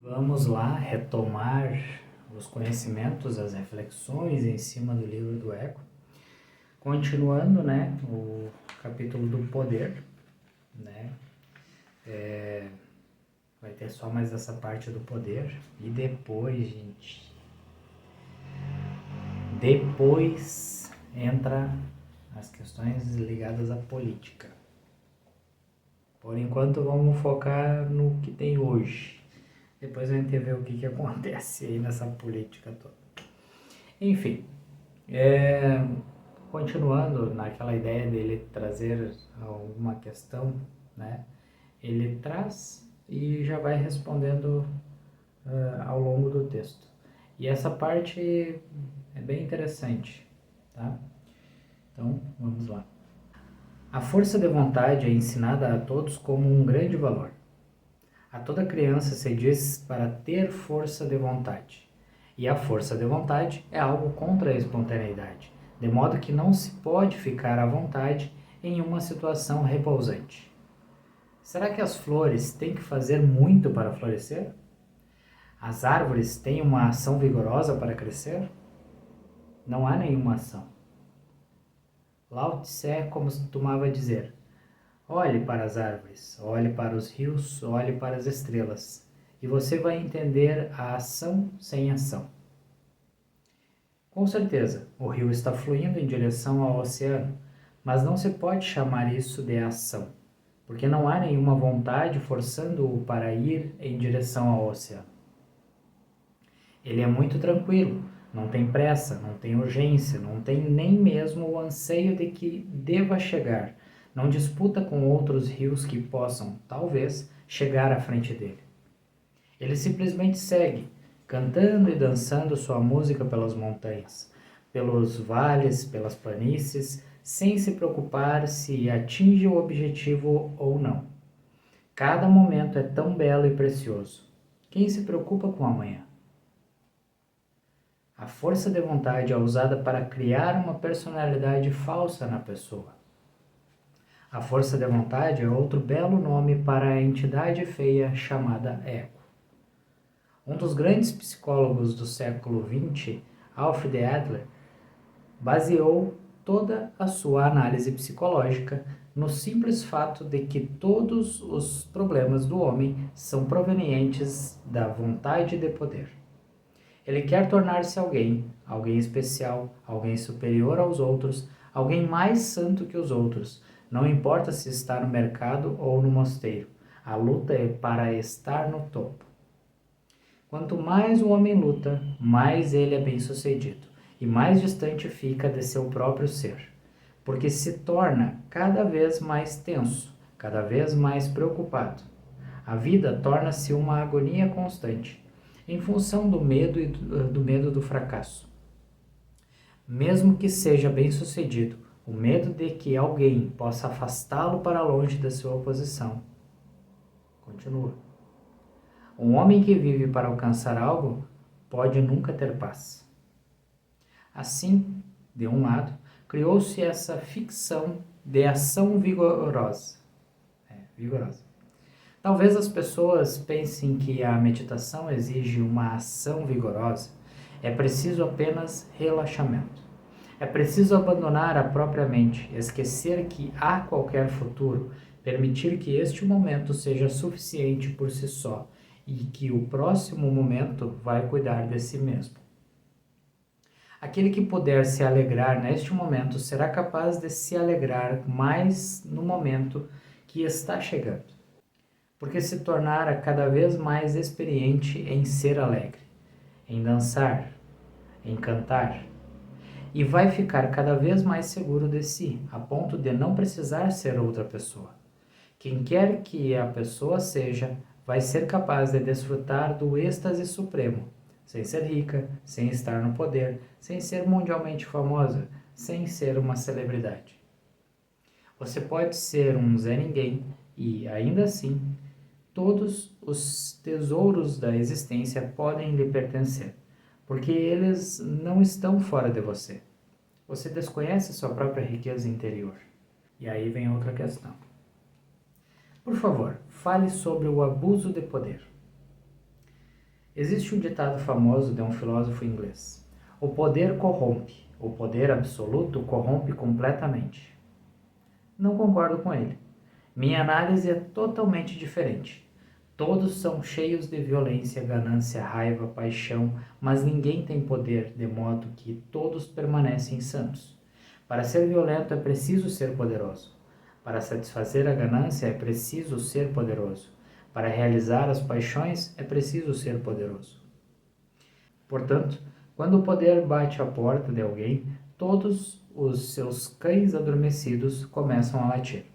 Vamos lá retomar os conhecimentos, as reflexões em cima do livro do Eco. Continuando, o capítulo do poder, vai ter só mais essa parte do poder. E depois entra as questões ligadas à política. Por enquanto vamos focar no que tem hoje. Depois a gente vê o que acontece aí nessa política toda. Enfim, continuando naquela ideia dele trazer alguma questão, ele traz e já vai respondendo ao longo do texto. E essa parte é bem interessante, tá? Então, vamos lá. A força de vontade é ensinada a todos como um grande valor. A toda criança se diz para ter força de vontade. E a força de vontade é algo contra a espontaneidade, de modo que não se pode ficar à vontade em uma situação repousante. Será que as flores têm que fazer muito para florescer? As árvores têm uma ação vigorosa para crescer? Não há nenhuma ação. Lao Tse costumava dizer: olhe para as árvores, olhe para os rios, olhe para as estrelas, e você vai entender a ação sem ação. Com certeza, o rio está fluindo em direção ao oceano, mas não se pode chamar isso de ação, porque não há nenhuma vontade forçando-o para ir em direção ao oceano. Ele é muito tranquilo, não tem pressa, não tem urgência, não tem nem mesmo o anseio de que deva chegar, não disputa com outros rios que possam, talvez, chegar à frente dele. Ele simplesmente segue, cantando e dançando sua música pelas montanhas, pelos vales, pelas planícies, sem se preocupar se atinge o objetivo ou não. Cada momento é tão belo e precioso. Quem se preocupa com amanhã? A força de vontade é usada para criar uma personalidade falsa na pessoa. A força de vontade é outro belo nome para a entidade feia chamada ego. Um dos grandes psicólogos do século XX, Alfred Adler, baseou toda a sua análise psicológica no simples fato de que todos os problemas do homem são provenientes da vontade de poder. Ele quer tornar-se alguém especial, alguém superior aos outros, alguém mais santo que os outros. Não importa se está no mercado ou no mosteiro, a luta é para estar no topo. Quanto mais o homem luta, mais ele é bem-sucedido e mais distante fica de seu próprio ser, porque se torna cada vez mais tenso, cada vez mais preocupado. A vida torna-se uma agonia constante, em função do medo e do medo do fracasso. Mesmo que seja bem-sucedido, o medo de que alguém possa afastá-lo para longe da sua oposição continua. Um homem que vive para alcançar algo pode nunca ter paz. Assim, de um lado, criou-se essa ficção de ação vigorosa. Talvez as pessoas pensem que a meditação exige uma ação vigorosa. É preciso apenas relaxamento. É preciso abandonar a própria mente, esquecer que há qualquer futuro, permitir que este momento seja suficiente por si só e que o próximo momento vai cuidar de si mesmo. Aquele que puder se alegrar neste momento será capaz de se alegrar mais no momento que está chegando, porque se tornara cada vez mais experiente em ser alegre, em dançar, em cantar, e vai ficar cada vez mais seguro de si, a ponto de não precisar ser outra pessoa. Quem quer que a pessoa seja, vai ser capaz de desfrutar do êxtase supremo, sem ser rica, sem estar no poder, sem ser mundialmente famosa, sem ser uma celebridade. Você pode ser um Zé Ninguém e, ainda assim, todos os tesouros da existência podem lhe pertencer, porque eles não estão fora de você. Você desconhece sua própria riqueza interior. E aí vem outra questão. Por favor, fale sobre o abuso de poder. Existe um ditado famoso de um filósofo inglês: o poder corrompe, o poder absoluto corrompe completamente. Não concordo com ele. Minha análise é totalmente diferente. Todos são cheios de violência, ganância, raiva, paixão, mas ninguém tem poder, de modo que todos permanecem santos. Para ser violento é preciso ser poderoso. Para satisfazer a ganância é preciso ser poderoso. Para realizar as paixões é preciso ser poderoso. Portanto, quando o poder bate à porta de alguém, todos os seus cães adormecidos começam a latir.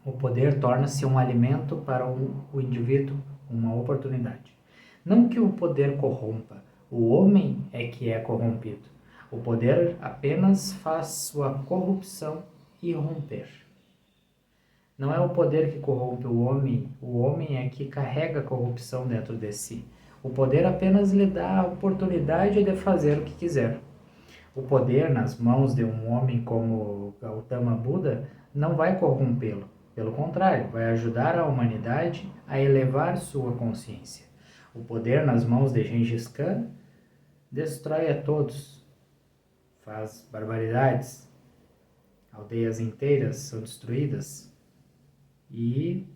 O poder torna-se um alimento para o indivíduo, uma oportunidade. Não que o poder corrompa, o homem é que é corrompido. O poder apenas faz sua corrupção irromper. Não é o poder que corrompe o homem é que carrega a corrupção dentro de si. O poder apenas lhe dá a oportunidade de fazer o que quiser. O poder nas mãos de um homem como Gautama Buda não vai corrompê-lo. Pelo contrário, vai ajudar a humanidade a elevar sua consciência. O poder nas mãos de Gengis Khan destrói a todos, faz barbaridades, aldeias inteiras são destruídas e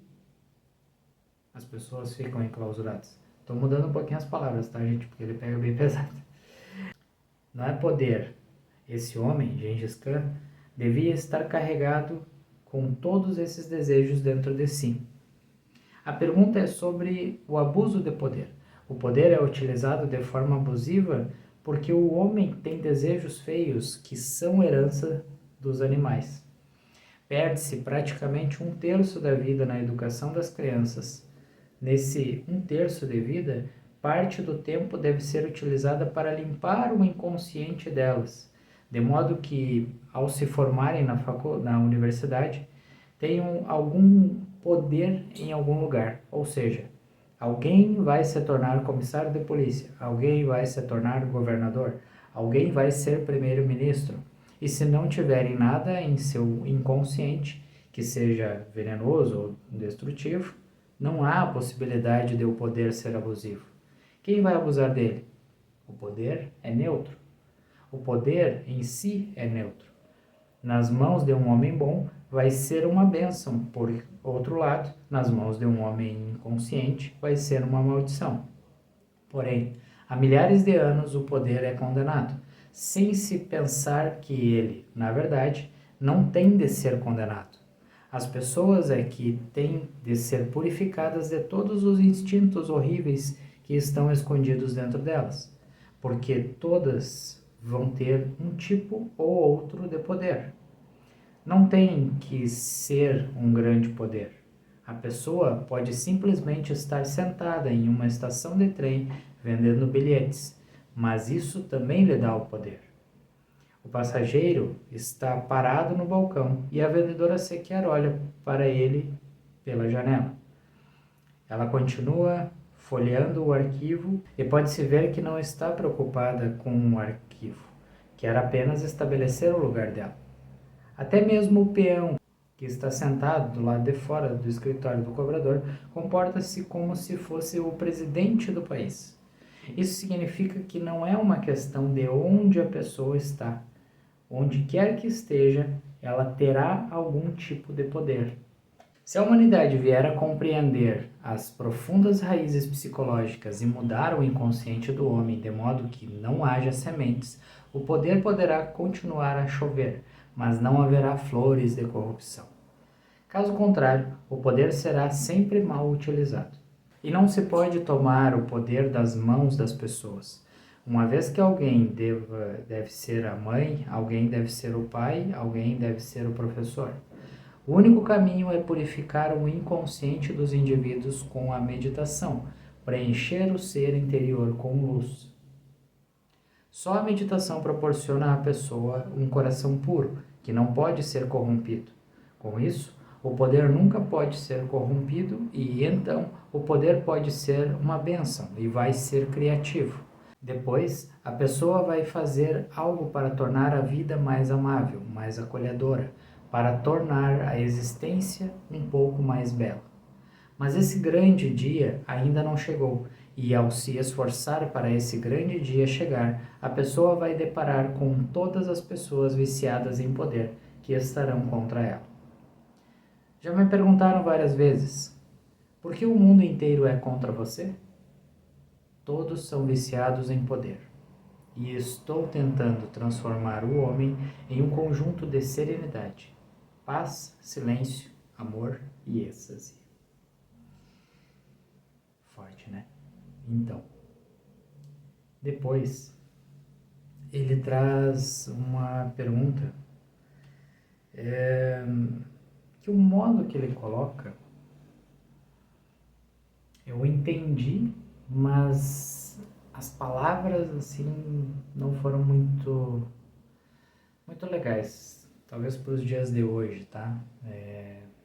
as pessoas ficam enclausuradas. Estou mudando um pouquinho as palavras, tá, gente? Porque ele pega bem pesado. Não é poder. Esse homem, Gengis Khan, devia estar carregado com todos esses desejos dentro de si. A pergunta é sobre o abuso de poder. O poder é utilizado de forma abusiva porque o homem tem desejos feios que são herança dos animais. Perde-se praticamente 1/3 da vida na educação das crianças. Nesse 1/3 de vida, parte do tempo deve ser utilizada para limpar o inconsciente delas, de modo que, ao se formarem na universidade, tenham algum poder em algum lugar. Ou seja, alguém vai se tornar comissário de polícia, alguém vai se tornar governador, alguém vai ser primeiro-ministro. E se não tiverem nada em seu inconsciente que seja venenoso ou destrutivo, não há a possibilidade de o poder ser abusivo. Quem vai abusar dele? O poder é neutro. O poder em si é neutro. Nas mãos de um homem bom, vai ser uma bênção. Por outro lado, nas mãos de um homem inconsciente, vai ser uma maldição. Porém, há milhares de anos o poder é condenado, sem se pensar que ele, na verdade, não tem de ser condenado. As pessoas é que têm de ser purificadas de todos os instintos horríveis que estão escondidos dentro delas, porque todas vão ter um tipo ou outro de poder. Não tem que ser um grande poder. A pessoa pode simplesmente estar sentada em uma estação de trem vendendo bilhetes, mas isso também lhe dá o poder. O passageiro está parado no balcão e a vendedora sequer olha para ele pela janela. Ela continua folheando o arquivo e pode-se ver que não está preocupada com o arquivo, quer apenas estabelecer o lugar dela. Até mesmo o peão, que está sentado do lado de fora do escritório do cobrador, comporta-se como se fosse o presidente do país. Isso significa que não é uma questão de onde a pessoa está. Onde quer que esteja, ela terá algum tipo de poder. Se a humanidade vier a compreender as profundas raízes psicológicas e mudar o inconsciente do homem de modo que não haja sementes, o poder poderá continuar a chover, mas não haverá flores de corrupção. Caso contrário, o poder será sempre mal utilizado. E não se pode tomar o poder das mãos das pessoas. Uma vez que alguém deve ser a mãe, alguém deve ser o pai, alguém deve ser o professor. O único caminho é purificar o inconsciente dos indivíduos com a meditação, preencher o ser interior com luz. Só a meditação proporciona à pessoa um coração puro, que não pode ser corrompido. Com isso, o poder nunca pode ser corrompido e, então, o poder pode ser uma bênção e vai ser criativo. Depois, a pessoa vai fazer algo para tornar a vida mais amável, mais acolhedora, para tornar a existência um pouco mais bela. Mas esse grande dia ainda não chegou, E ao se esforçar para esse grande dia chegar, a pessoa vai deparar com todas as pessoas viciadas em poder que estarão contra ela. Já me perguntaram várias vezes: por que o mundo inteiro é contra você? Todos são viciados em poder. E estou tentando transformar o homem em um conjunto de serenidade, paz, silêncio, amor e êxtase. Forte, né? Então, depois ele traz uma pergunta que o modo que ele coloca eu entendi, mas as palavras assim não foram muito legais, talvez para os dias de hoje, tá?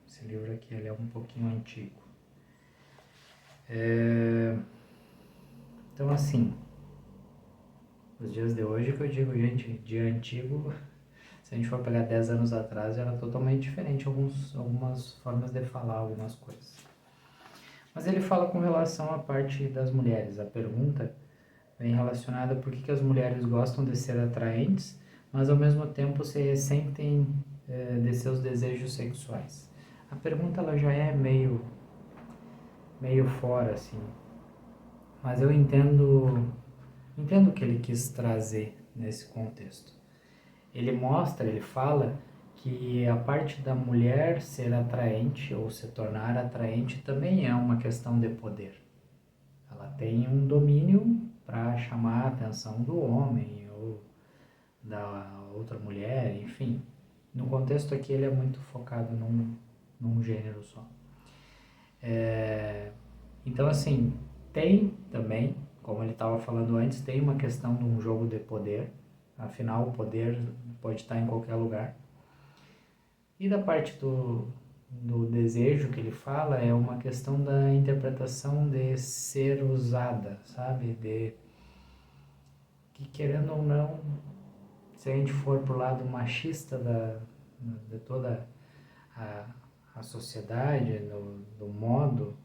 Esse livro aqui ele é um pouquinho antigo. Então assim, os dias de hoje que eu digo, gente, dia antigo, se a gente for pegar 10 anos atrás, era totalmente diferente algumas formas de falar algumas coisas. Mas ele fala com relação à parte das mulheres. A pergunta vem relacionada por que as mulheres gostam de ser atraentes, mas ao mesmo tempo se ressentem de seus desejos sexuais. A pergunta ela já é meio fora, assim. Mas eu entendo o que ele quis trazer nesse contexto. Ele fala que a parte da mulher ser atraente ou se tornar atraente também é uma questão de poder. Ela tem um domínio para chamar a atenção do homem ou da outra mulher, enfim. No contexto aqui ele é muito focado num gênero só. Então assim, tem também, como ele estava falando antes, tem uma questão de um jogo de poder. Afinal, o poder pode estar em qualquer lugar. E da parte do desejo que ele fala, é uma questão da interpretação de ser usada, sabe? Que querendo ou não, se a gente for pro lado machista de toda a sociedade, do modo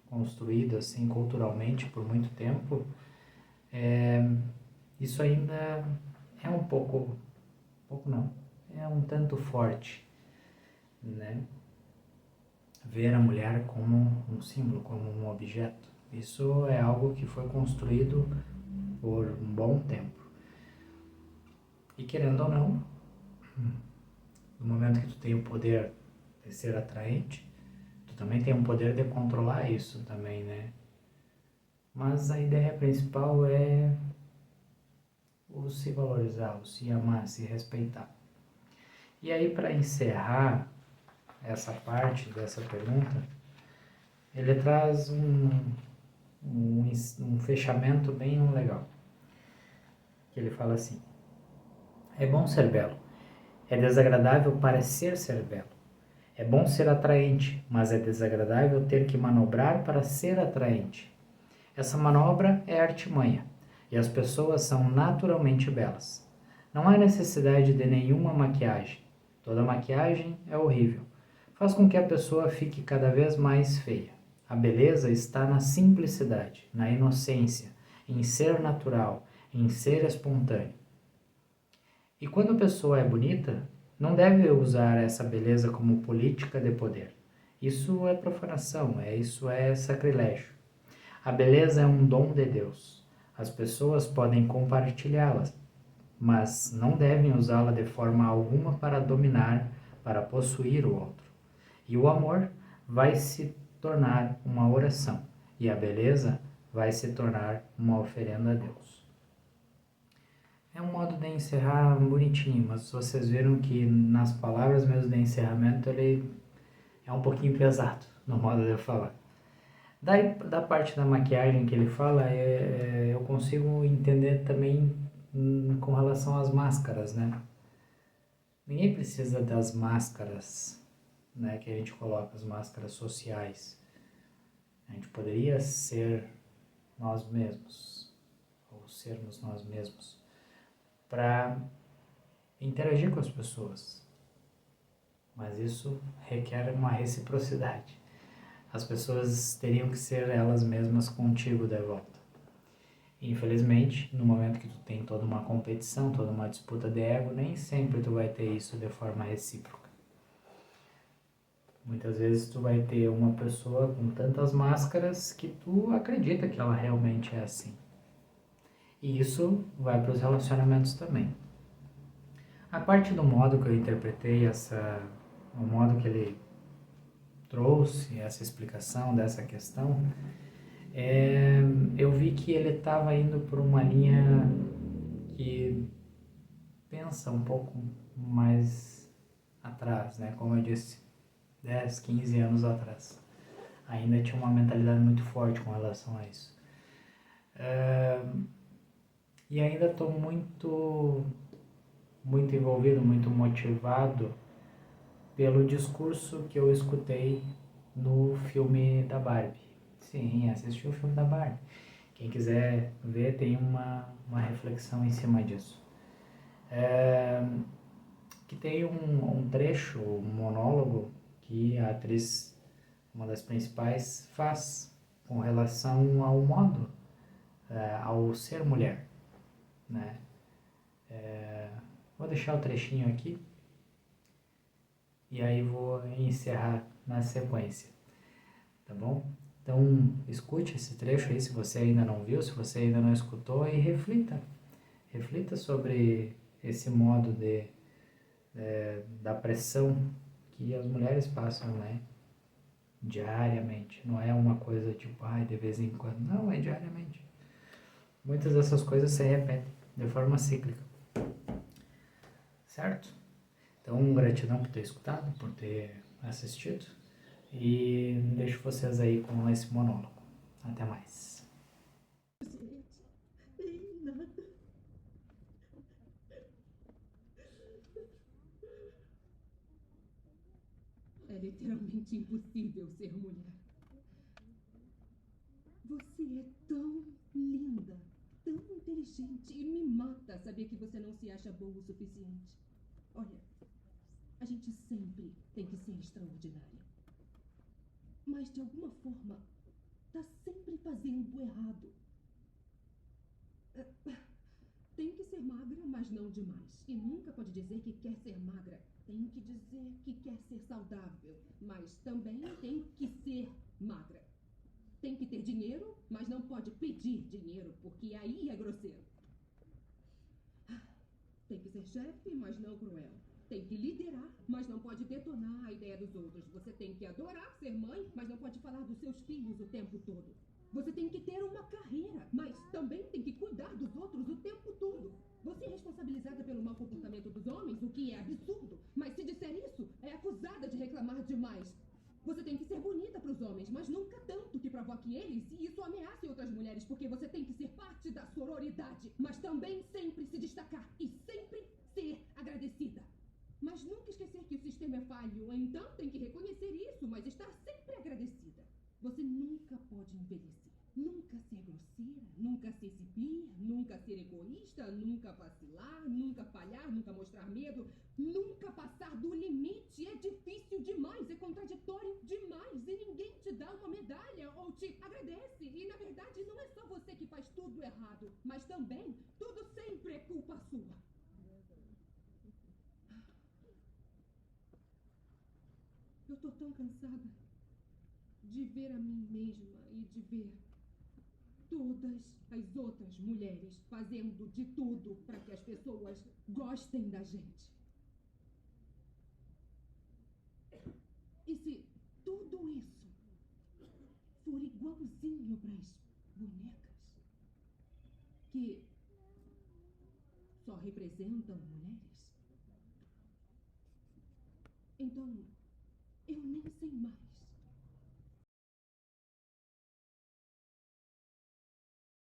construído assim culturalmente por muito tempo, isso ainda é um pouco não, é um tanto forte, né? Ver a mulher como um símbolo, como um objeto. Isso é algo que foi construído por um bom tempo. E querendo ou não, no momento que tu tem o poder de ser atraente, tu também tem o poder de controlar isso também, né? Mas a ideia principal é o se valorizar, o se amar, se respeitar. E aí, para encerrar essa parte dessa pergunta, ele traz um fechamento bem legal. Que ele fala assim: é bom ser belo, é desagradável parecer ser belo. É bom ser atraente, mas é desagradável ter que manobrar para ser atraente. Essa manobra é artimanha, e as pessoas são naturalmente belas. Não há necessidade de nenhuma maquiagem. Toda maquiagem é horrível. Faz com que a pessoa fique cada vez mais feia. A beleza está na simplicidade, na inocência, em ser natural, em ser espontâneo. E quando a pessoa é bonita, não deve usar essa beleza como política de poder. Isso é profanação, isso é sacrilégio. A beleza é um dom de Deus. As pessoas podem compartilhá-la, mas não devem usá-la de forma alguma para dominar, para possuir o outro. E o amor vai se tornar uma oração, e a beleza vai se tornar uma oferenda a Deus. É um modo de encerrar bonitinho, mas vocês viram que nas palavras mesmo de encerramento ele é um pouquinho pesado no modo de eu falar. Da parte da maquiagem que ele fala, eu consigo entender também com relação às máscaras, né? Ninguém precisa das máscaras, né, que a gente coloca, as máscaras sociais. A gente poderia ser nós mesmos, ou sermos nós mesmos, para interagir com as pessoas. Mas isso requer uma reciprocidade. as pessoas teriam que ser elas mesmas contigo de volta. Infelizmente, no momento que tu tem toda uma competição, toda uma disputa de ego, nem sempre tu vai ter isso de forma recíproca. Muitas vezes tu vai ter uma pessoa com tantas máscaras que tu acredita que ela realmente é assim. E isso vai para os relacionamentos também. A parte do modo que eu interpretei o modo que ele trouxe essa explicação dessa questão, eu vi que ele estava indo por uma linha que pensa um pouco mais atrás, né? Como eu disse, 10, 15 anos atrás. Ainda tinha uma mentalidade muito forte com relação a isso. E ainda estou muito envolvido, muito motivado pelo discurso que eu escutei no filme da Barbie. Sim, assisti o filme da Barbie. Quem quiser ver, tem uma reflexão em cima disso. Que tem um trecho, um monólogo, que a atriz, uma das principais, faz com relação ao modo, ao ser mulher, né? Vou deixar o trechinho aqui e aí vou encerrar na sequência, tá bom? Então, escute esse trecho aí se você ainda não viu, se você ainda não escutou, e reflita. Reflita sobre esse modo da pressão que as mulheres passam, né? Diariamente. Não é uma coisa tipo, de vez em quando. Não, é diariamente. Muitas dessas coisas se repetem de forma cíclica. Certo? Então, gratidão por ter escutado, por ter assistido. E deixo vocês aí com esse monólogo. Até mais. É literalmente impossível ser mulher. Você é tão linda, tão inteligente e me mata saber que você não se acha boa o suficiente. Olha, a gente sempre tem que ser extraordinária. Mas de alguma forma, tá sempre fazendo errado. Tem que ser magra, mas não demais. E nunca pode dizer que quer ser magra. Tem que dizer que quer ser saudável, mas também tem que ser magra. Tem que ter dinheiro, mas não pode pedir dinheiro, porque aí é grosseiro. Tem que ser chefe, mas não cruel. Tem que liderar, mas não pode detonar a ideia dos outros. Você tem que adorar ser mãe, mas não pode falar dos seus filhos o tempo todo. Você tem que ter uma carreira, mas também tem que cuidar dos outros o tempo todo. Você é responsabilizada pelo mau comportamento dos homens, o que é absurdo. Mas se disser isso, é acusada de reclamar demais. Você tem que ser bonita para os homens, mas nunca tanto que provoque eles e isso ameace outras mulheres, porque você tem que ser parte da sororidade, mas também sempre se destacar e sempre ser agradecida. Mas nunca esquecer que o sistema é falho, então tem que reconhecer isso, mas estar sempre agradecida. Você nunca pode envelhecer. Nunca ser grosseira, nunca se exibir, nunca ser egoísta, nunca vacilar, nunca falhar, nunca mostrar medo, nunca passar do limite. É difícil demais, é contraditório demais e ninguém te dá uma medalha ou te agradece. E na verdade não é só você que faz tudo errado, mas também tudo sempre é culpa sua. Eu tô tão cansada de ver a mim mesma e de ver todas as outras mulheres fazendo de tudo para que as pessoas gostem da gente. E se tudo isso for igualzinho para as bonecas, que só representam mulheres, então eu nem sei mais